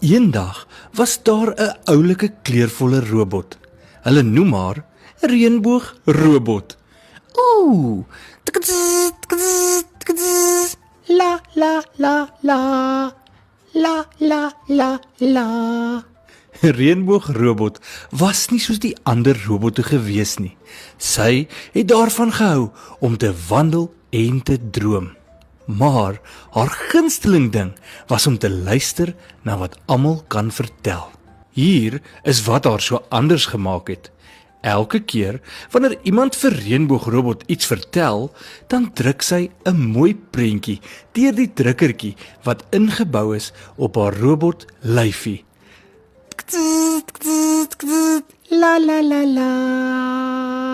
Eendag was daar 'n oulike kleurvolle robot. Hulle noem haar reënboogrobot. Ooh, tkz, tkz, tkz, la la la la, la la la la. Reënboogrobot was nie soos die ander robotte gewees nie. Sy het daarvan gehou om te wandel en te droom. Maar haar gunsteling ding was om te luister na wat almal kan vertel. Hier is wat haar so anders gemaak het. Elke keer wanneer iemand vir Reënboogrobot iets vertel, dan druk sy 'n mooi prentjie deur die drukkertjie wat ingebou is op haar robot lyfie. La la la la.